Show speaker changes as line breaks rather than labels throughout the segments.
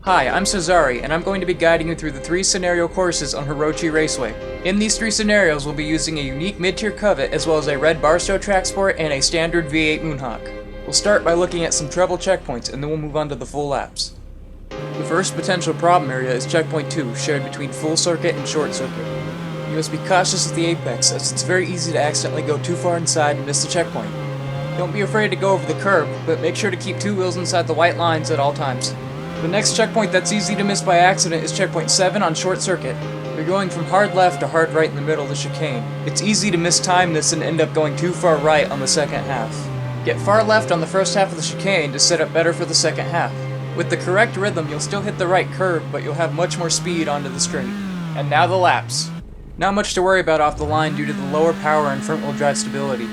Hi, I'm Serzari, and I'm going to be guiding you through the 3 scenario courses on Hirochi Raceway. In these 3 scenarios, we'll be using a unique mid-tier Covet, as well as a red Barstow track sport and a standard V8 Moonhawk. We'll start by looking at some treble checkpoints, and then we'll move on to the full laps. The first potential problem area is checkpoint 2, shared between full circuit and short circuit. You must be cautious at the apex, as it's very easy to accidentally go too far inside and miss the checkpoint. Don't be afraid to go over the curb, but make sure to keep 2 wheels inside the white lines at all times. The next checkpoint that's easy to miss by accident is checkpoint 7 on short circuit. You're going from hard left to hard right in the middle of the chicane. It's easy to mistime this and end up going too far right on the second half. Get far left on the first half of the chicane to set up better for the second half. With the correct rhythm, you'll still hit the right curve, but you'll have much more speed onto the straight. And now the laps. Not much to worry about off the line due to the lower power and front-wheel drive stability.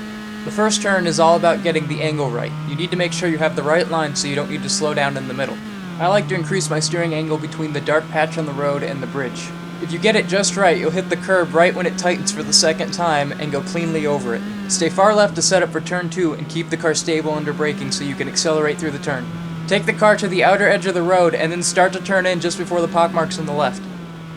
The first turn is all about getting the angle right. You need to make sure you have the right line so you don't need to slow down in the middle. I like to increase my steering angle between the dark patch on the road and the bridge. If you get it just right, you'll hit the curb right when it tightens for the second time and go cleanly over it. Stay far left to set up for turn 2 and keep the car stable under braking so you can accelerate through the turn. Take the car to the outer edge of the road and then start to turn in just before the pockmarks on the left.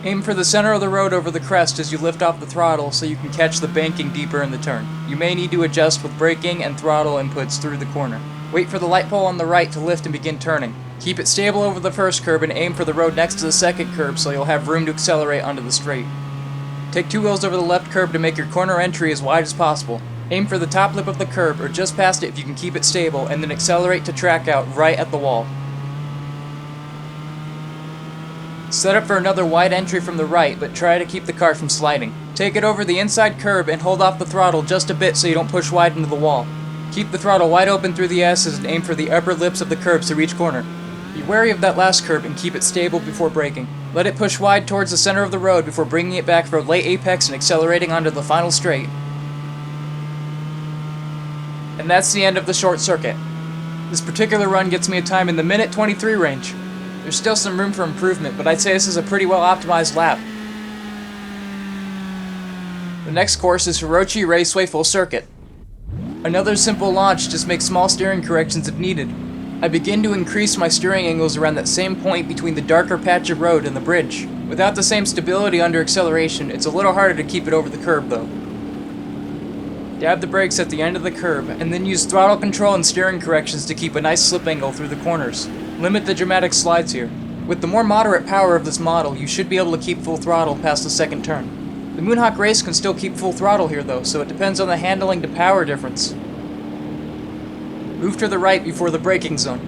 Aim for the center of the road over the crest as you lift off the throttle so you can catch the banking deeper in the turn. You may need to adjust with braking and throttle inputs through the corner. Wait for the light pole on the right to lift and begin turning. Keep it stable over the first curb and aim for the road next to the second curb so you'll have room to accelerate onto the straight. Take 2 wheels over the left curb to make your corner entry as wide as possible. Aim for the top lip of the curb or just past it if you can keep it stable, and then accelerate to track out right at the wall. Set up for another wide entry from the right, but try to keep the car from sliding. Take it over the inside curb and hold off the throttle just a bit so you don't push wide into the wall. Keep the throttle wide open through the S's and aim for the upper lips of the curbs to each corner. Be wary of that last curb and keep it stable before braking. Let it push wide towards the center of the road before bringing it back for a late apex and accelerating onto the final straight. And that's the end of the short circuit. This particular run gets me a time in the minute 23 range. There's still some room for improvement, but I'd say this is a pretty well optimized lap. The next course is Hirochi Raceway Full Circuit. Another simple launch, just make small steering corrections if needed. I begin to increase my steering angles around that same point between the darker patch of road and the bridge. Without the same stability under acceleration, it's a little harder to keep it over the curb though. Dab the brakes at the end of the curb, and then use throttle control and steering corrections to keep a nice slip angle through the corners. Limit the dramatic slides here. With the more moderate power of this model, you should be able to keep full throttle past the second turn. The Moonhawk Race can still keep full throttle here though, so it depends on the handling to power difference. Move to the right before the braking zone.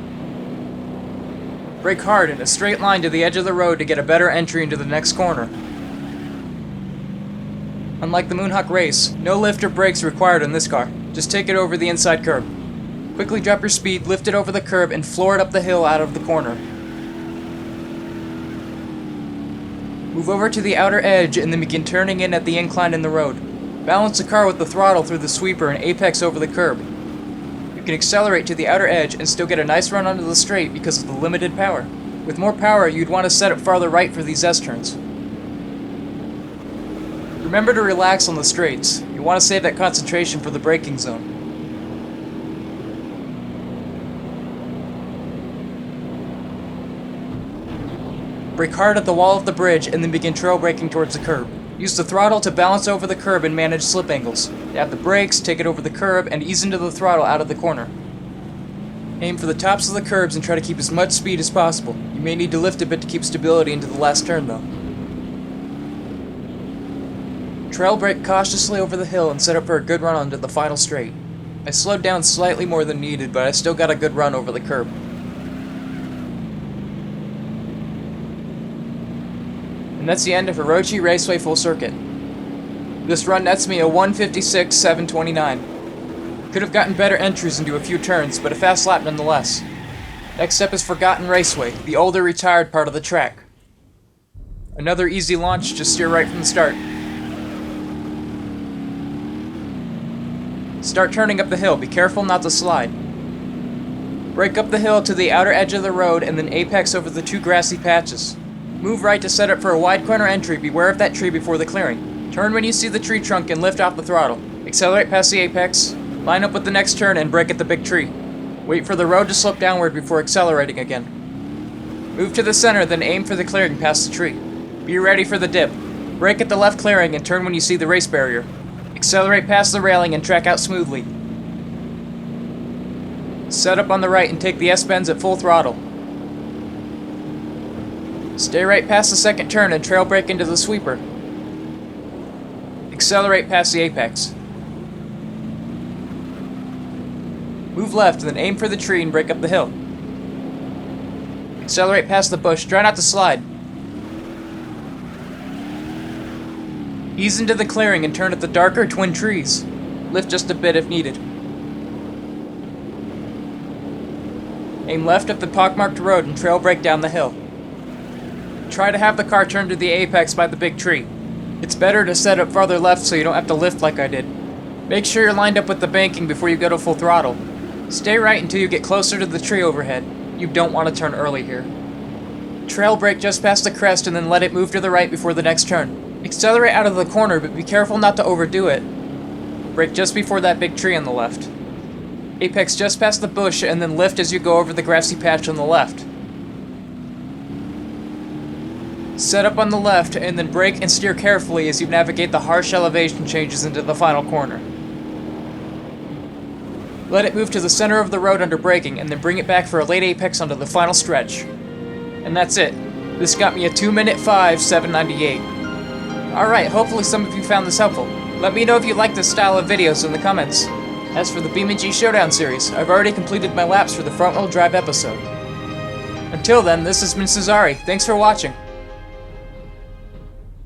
Brake hard in a straight line to the edge of the road to get a better entry into the next corner. Unlike the Moonhawk Race, no lift or brakes required on this car. Just take it over the inside curb. Quickly drop your speed, lift it over the curb, and floor it up the hill out of the corner. Move over to the outer edge and then begin turning in at the incline in the road. Balance the car with the throttle through the sweeper and apex over the curb. You can accelerate to the outer edge and still get a nice run onto the straight because of the limited power. With more power, you'd want to set it farther right for these S-turns. Remember to relax on the straights. You want to save that concentration for the braking zone. Brake hard at the wall of the bridge and then begin trail braking towards the curb. Use the throttle to balance over the curb and manage slip angles. Dab the brakes, take it over the curb, and ease into the throttle out of the corner. Aim for the tops of the curbs and try to keep as much speed as possible. You may need to lift a bit to keep stability into the last turn though. Trail brake cautiously over the hill and set up for a good run onto the final straight. I slowed down slightly more than needed, but I still got a good run over the curb. And that's the end of Hirochi Raceway Full Circuit. This run nets me a 1:56.729. Could have gotten better entries into a few turns, but a fast lap nonetheless. Next up is Forgotten Raceway, the older retired part of the track. Another easy launch, just steer right from the start. Start turning up the hill, be careful not to slide. Brake up the hill to the outer edge of the road and then apex over the 2 grassy patches. Move right to set up for a wide corner entry, beware of that tree before the clearing. Turn when you see the tree trunk and lift off the throttle. Accelerate past the apex, line up with the next turn and brake at the big tree. Wait for the road to slope downward before accelerating again. Move to the center, then aim for the clearing past the tree. Be ready for the dip. Brake at the left clearing and turn when you see the race barrier. Accelerate past the railing and track out smoothly. Set up on the right and take the S-bends at full throttle. Stay right past the second turn and trail brake into the sweeper. Accelerate past the apex. Move left, then aim for the tree and brake up the hill. Accelerate past the bush, try not to slide. Ease into the clearing and turn at the darker twin trees. Lift just a bit if needed. Aim left up the pockmarked road and trail brake down the hill. Try to have the car turn to the apex by the big tree. It's better to set up farther left so you don't have to lift like I did. Make sure you're lined up with the banking before you go to full throttle. Stay right until you get closer to the tree overhead. You don't want to turn early here. Trail brake just past the crest and then let it move to the right before the next turn. Accelerate out of the corner, but be careful not to overdo it. Brake just before that big tree on the left. Apex just past the bush and then lift as you go over the grassy patch on the left. Set up on the left and then brake and steer carefully as you navigate the harsh elevation changes into the final corner. Let it move to the center of the road under braking and then bring it back for a late apex onto the final stretch. And that's it. This got me a 2-minute 5.798. Alright, hopefully some of you found this helpful. Let me know if you like this style of videos in the comments. As for the BeamNG Showdown series, I've already completed my laps for the front-wheel drive episode. Until then, this has been Serzari. Thanks for watching.